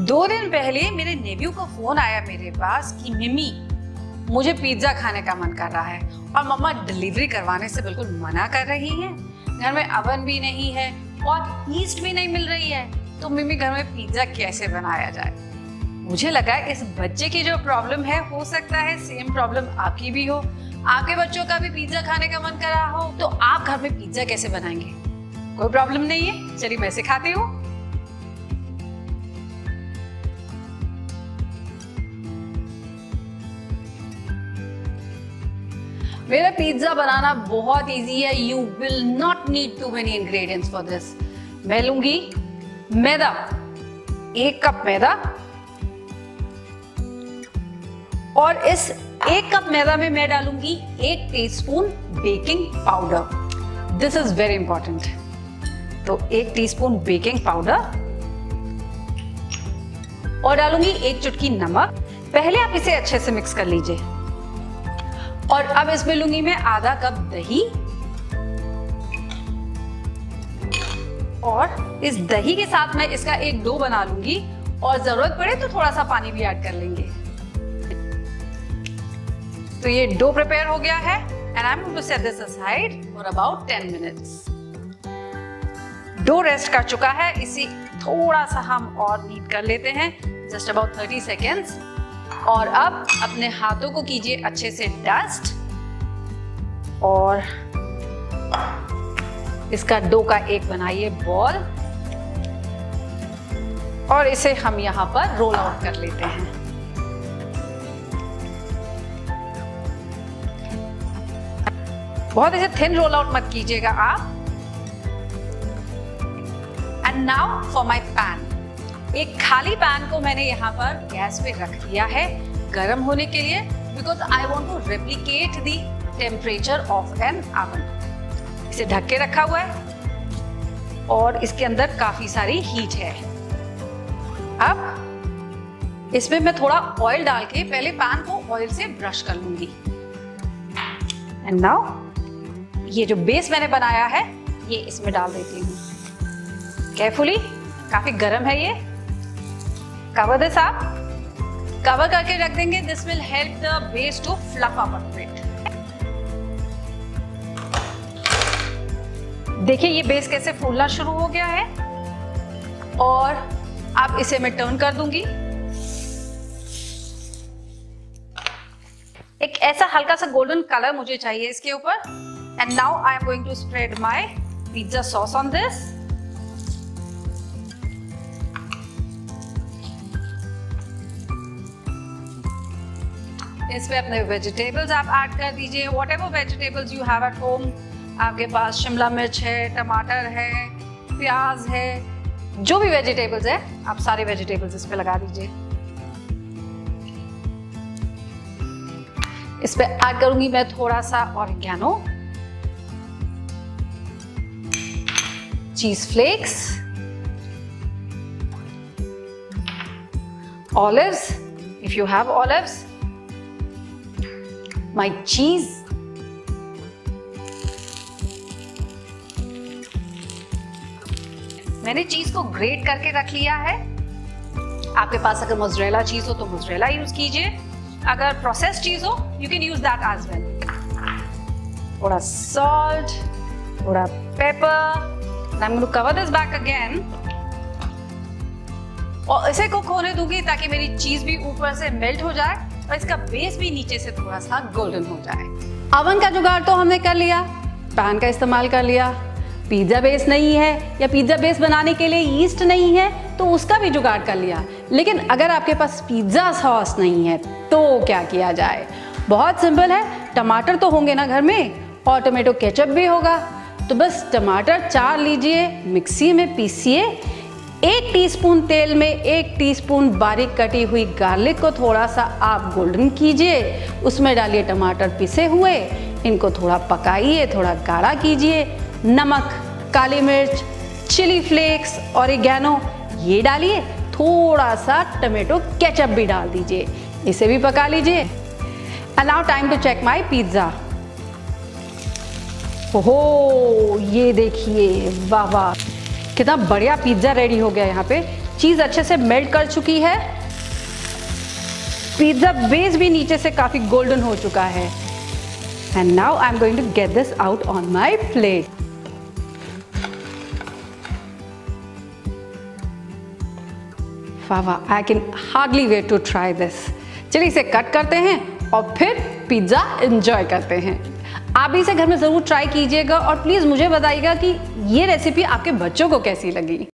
2 दिन पहले मेरे नेव्यू का फोन आया मेरे पास कि मिमी मुझे पिज्जा खाने का मन कर रहा है और मम्मा डिलीवरी करवाने से बिल्कुल मना कर रही हैं। घर में अवन भी नहीं है और ईस्ट भी नहीं मिल रही है, तो मिमी घर में पिज्जा कैसे बनाया जाए। मुझे लगा इस बच्चे की जो प्रॉब्लम है हो सकता है सेम प्रॉब्लम आपकी भी हो, आपके बच्चों का भी पिज्जा खाने का मन कर रहा हो, तो आप घर में पिज्जा कैसे बनाएंगे। कोई प्रॉब्लम नहीं है, चलिए मैं सिखाती हूँ। मेरा पिज्जा बनाना बहुत इजी है। You will not need too many ingredients for this. मैं लूंगी मैदा, 1 कप मैदा, और इस 1 कप मैदा में मैं डालूंगी 1 teaspoon baking powder. This is very important. तो 1 टीस्पून बेकिंग पाउडर और डालूंगी 1 चुटकी नमक। पहले आप इसे अच्छे से मिक्स कर लीजिए। और अब इसमें लूंगी मैं आधा कप दही, और इस दही के साथ मैं इसका एक डो बना लूंगी, और जरूरत पड़े तो थोड़ा सा पानी भी ऐड कर लेंगे। तो ये डो प्रिपेयर हो गया है and I am going to set this aside for about 10 minutes. Dough rest कर चुका है, इसे थोड़ा सा हम और नीट कर लेते हैं, जस्ट अबाउट 30 सेकेंड्स। और अब अपने हाथों को कीजिए अच्छे से डस्ट, और इसका डो का एक बनाइए बॉल, और इसे हम यहां पर रोल आउट कर लेते हैं। बहुत ऐसे थिन रोल आउट मत कीजिएगा आप। And now for my pan. एक खाली पैन को मैंने यहाँ पर गैस पे रख दिया है गर्म होने के लिए, because I want to replicate the temperature of an oven. इसे ढक के रखा हुआ है और इसके अंदर काफी सारी हीट है। अब इसमें मैं थोड़ा ऑयल डाल के पहले पैन को ऑयल से ब्रश कर लूंगी। एंड नाउ ये जो बेस मैंने बनाया है ये इसमें डाल देती हूँ केयरफुली। काफी गर्म है ये। कवर दिस आप, कवर करके रख देंगे। This will help the base to fluff up a bit. देखिए ये बेस कैसे फूलना शुरू हो गया है, और अब इसे मैं टर्न कर दूंगी। एक ऐसा हल्का सा गोल्डन कलर मुझे चाहिए इसके ऊपर। And now I am going to spread my pizza sauce on this. इसमें अपने वेजिटेबल्स आप ऐड कर दीजिए, whatever vegetables you have at home. आपके पास शिमला मिर्च है, टमाटर है, प्याज है, जो भी वेजिटेबल्स है आप सारे वेजिटेबल्स इस पे लगा दीजिए। इस पे ऐड करूंगी मैं थोड़ा सा oregano, cheese flakes, olives if you have olives, my cheese, मैंने चीज को ग्रेट करके रख लिया है। आपके पास अगर मोज़रेला चीज हो तो मोज़रेला यूज कीजिए, अगर प्रोसेस चीज हो you can use that as well. थोड़ा सॉल्ट, थोड़ा pepper. I am going to cover this back again, और इसे कुक होने दूंगी ताकि मेरी चीज भी ऊपर से मेल्ट हो जाए और इसका बेस भी नीचे से थोड़ा सा गोल्डन हो जाए। अवन का जुगाड़ तो हमने कर लिया, पैन का इस्तेमाल कर लिया। पिज्जा बेस नहीं है या पिज्जा बेस बनाने के लिए यीस्ट नहीं है तो उसका भी जुगाड़ कर लिया। लेकिन अगर आपके पास पिज्जा सॉस नहीं है तो क्या किया जाए? बहुत सिंपल है। टमाटर तो होंगे ना घर में, और टोमेटो केचप भी होगा। तो बस टमाटर 4 लीजिए, मिक्सी में पीसिए। 1 टीस्पून तेल में 1 टीस्पून बारीक कटी हुई गार्लिक को थोड़ा सा आप गोल्डन कीजिए, उसमें डालिए टमाटर पिसे हुए, इनको थोड़ा पकाइए, थोड़ा गाढ़ा कीजिए। नमक, काली मिर्च, चिली फ्लेक्स, ऑरिगेनो ये डालिए, थोड़ा सा टोमेटो केचप भी डाल दीजिए, इसे भी पका लीजिए। And now time to check my pizza. ओहो ये देखिए, वाह वाह कितना बढ़िया पिज्जा रेडी हो गया। यहाँ पे चीज अच्छे से मेल्ट कर चुकी है, पिज्जा बेस भी नीचे से काफी गोल्डन हो चुका है। And now I am going to get this out on my plate. वाह वाह, I can hardly wait to try this. चलिए इसे कट करते हैं और फिर पिज्जा एंजॉय करते हैं। आप भी इसे घर में जरूर ट्राई कीजिएगा और प्लीज मुझे बताइएगा कि ये रेसिपी आपके बच्चों को कैसी लगी।